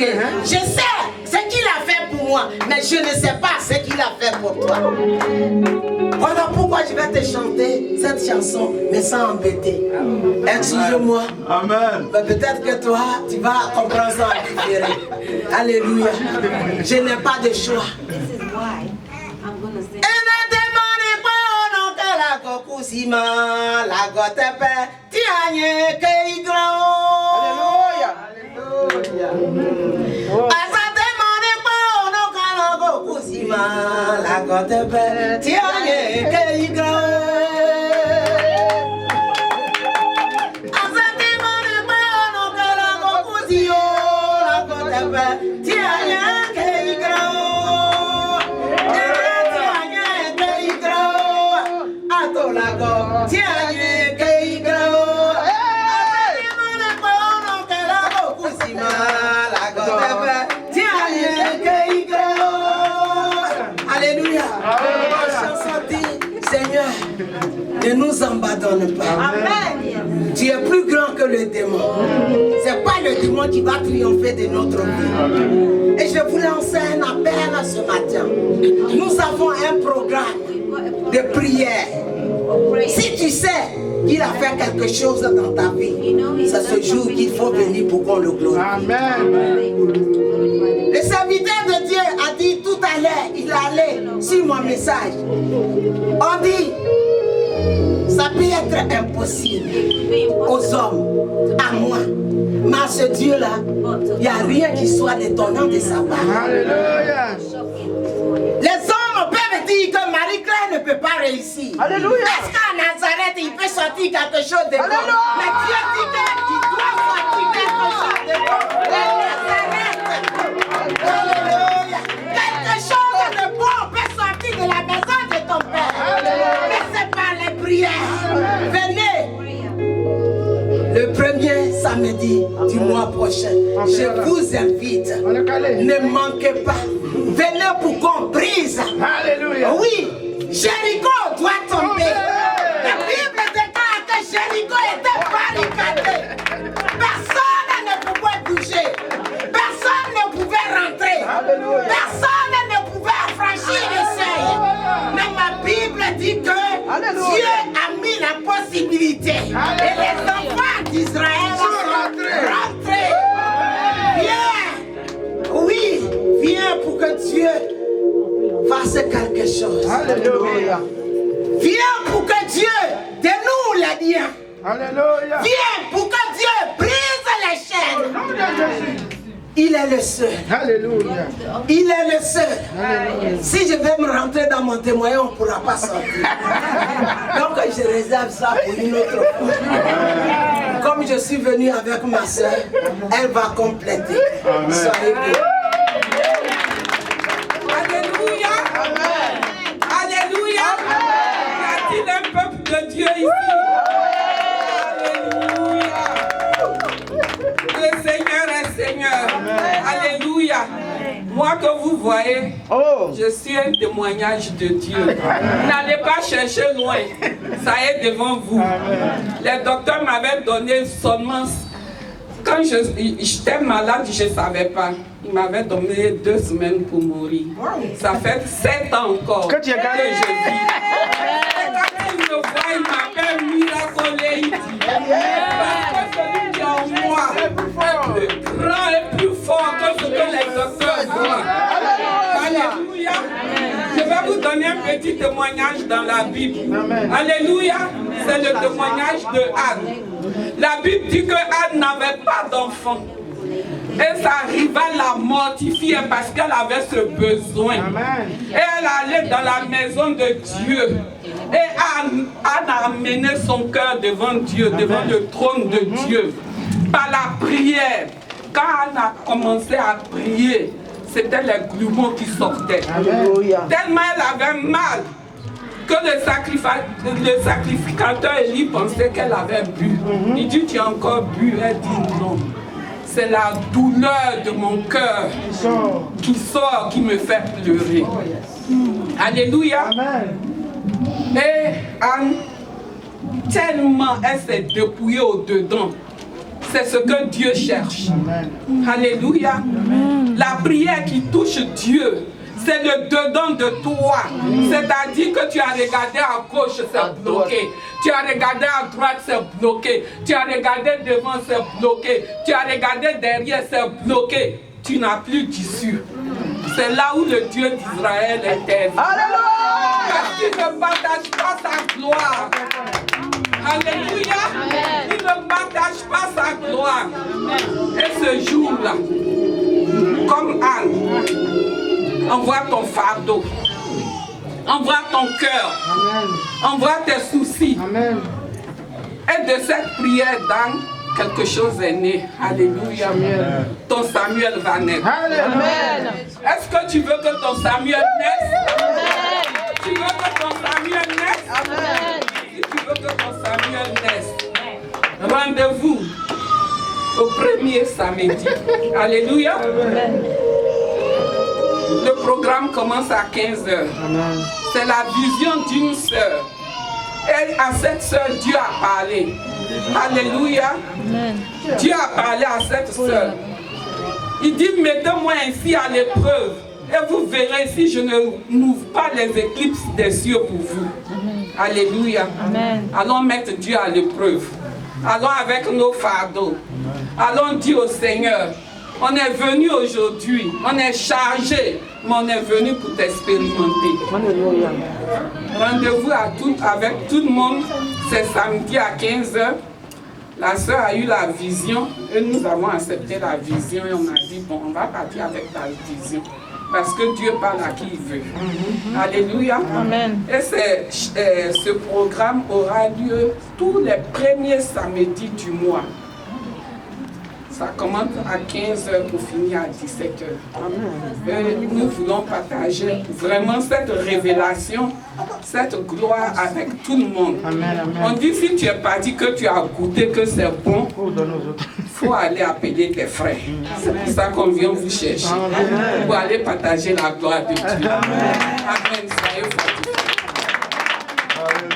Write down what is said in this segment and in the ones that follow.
Dieu. Je sais ce qu'il a fait pour moi, mais je ne sais pas ce qu'il a fait pour toi. Voilà pourquoi je vais te chanter cette chanson, mais sans embêter. Excuse-moi. Amen. Peut-être que toi, tu vas comprendre ça en différé. Alléluia. Je n'ai pas de choix. Alléluia. Seigneur, ne nous abandonne pas. Amen. Tu es plus grand que le démon. C'est pas le démon qui va triompher de notre vie. Et je vous lance un appel ce matin. Nous avons un programme de prière. Si tu sais qu'il a fait quelque chose dans ta vie, c'est ce jour qu'il faut venir pour qu'on le glorifie. Amen. Le serviteur de Dieu a dit tout à l'heure, il allait sur mon message. On dit, ça peut être impossible aux hommes, à moi. Mais à ce Dieu-là, il n'y a rien qui soit détonnant de sa part. Alléluia. Les hommes peuvent dire que Marie-Claire ne peut pas réussir. Alléluia. Est-ce qu'à Nazareth, il peut sortir quelque chose de bon? Mais Dieu dit qu'il doit sortir quelque chose de bon. Alléluia. Quelque chose de bon peut sortir de la maison de ton père. Mais c'est par les prières. Venez. Le premier samedi du mois prochain, je vous invite. Ne manquez pas. Venez pour qu'on brise. Alléluia. Oui, Jéricho doit tomber. La Bible déclare que Jéricho était barricadé. Personne ne pouvait bouger. Personne ne pouvait rentrer. Alléluia. Personne ne pouvait franchir le seuil. Mais ma Bible dit que Dieu a mis la possibilité. Alléluia. Et les enfants d'Israël sont rentrés. Viens. Oui, viens pour que Dieu fasse quelque chose. Alléluia. Viens pour que Dieu dénoue les liens. Alléluia. Viens pour que Dieu brise les chaînes. Il est le seul. Alléluia. Il est le seul. Alléluia. Si je vais me rentrer dans mon témoignage, on ne pourra pas sortir. Donc je réserve ça pour une autre fois. Comme je suis venu avec ma soeur, elle va compléter. Amen. Soyez bénis. Alléluia. Amen. Alléluia. Y a-t-il un peuple de Dieu ici? Alléluia. Le Seigneur est Seigneur. Amen. Alléluia. Moi que vous voyez, je suis un témoignage de Dieu. N'allez pas chercher loin. Ça est devant vous. Amen. Les docteurs m'avaient donné seulement... Quand j'étais malade, je ne savais pas. Il m'avait donné 2 semaines pour mourir. Ça fait 7 ans encore que je vis. Et quand il me voit, il m'appelle Miracle. Parce que celui qui est en moi est plus grand et plus fort que ce que les docteurs voient. Alléluia. Je vais vous donner un petit témoignage dans la Bible. Alléluia. C'est le témoignage de Anne. La Bible dit que Anne n'avait pas d'enfant. Et ça arriva à la mortifier parce qu'elle avait ce besoin. Amen. Et elle allait dans la maison de Dieu. Et Anne a amené son cœur devant Dieu, devant le trône de Dieu. Par la prière. Quand Anne a commencé à prier, c'était les grumeaux qui sortaient. Alléluia. Tellement elle avait mal que le sacrificateur Élie pensait qu'elle avait bu. Il dit, tu as encore bu? Elle dit non. C'est la douleur de mon cœur qui sort, qui me fait pleurer. Alléluia. Amen. Et Anne, tellement elle s'est dépouillée au-dedans. C'est ce que Dieu cherche. Alléluia. La prière qui touche Dieu, c'est le dedans de toi. C'est-à-dire que tu as regardé à gauche, c'est bloqué. Tu as regardé à droite, c'est bloqué. Tu as regardé devant, c'est bloqué. Tu as regardé derrière, c'est bloqué. Tu n'as plus d'issue. C'est là où le Dieu d'Israël intervient. Parce qu'il ne partage pas sa gloire. Alléluia. Il ne partage pas sa gloire. Et ce jour-là, comme Anne, envoie ton fardeau. Envoie ton cœur. Envoie tes soucis. Et de cette prière d'Anne, quelque chose est né. Alléluia. Ton Samuel va naître. Est-ce que tu veux que ton Samuel naisse? Tu veux que ton Samuel naisse? Si tu veux que ton Samuel naisse, rendez-vous au premier samedi. Alléluia. Le programme commence à 15h. C'est la vision d'une sœur. Et à cette sœur, Dieu a parlé. Alléluia. Dieu a parlé à cette sœur. Il dit, mettez-moi ainsi à l'épreuve. Et vous verrez si je ne n'ouvre pas les éclipses des cieux pour vous. Alléluia. Allons mettre Dieu à l'épreuve. Allons avec nos fardeaux. Allons dire au Seigneur, on est venu aujourd'hui, on est chargé, mais on est venu pour t'expérimenter. Rendez-vous avec tout le monde, c'est samedi à 15h. La sœur a eu la vision et nous avons accepté la vision et on a dit, bon, on va partir avec la vision. Parce que Dieu parle à qui il veut. Alléluia. Amen. Et ce programme aura lieu tous les premiers samedis du mois. Ça commence à 15h pour finir à 17h. Et nous voulons partager vraiment cette révélation, cette gloire avec tout le monde. On dit si tu es parti que tu as goûté que c'est bon, il faut aller appeler tes frères. C'est pour ça qu'on vient vous chercher. Pour aller partager la gloire de Dieu. Amen. Soyez fortifiés.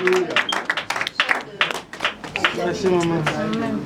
Alléluia. Merci maman. Amen.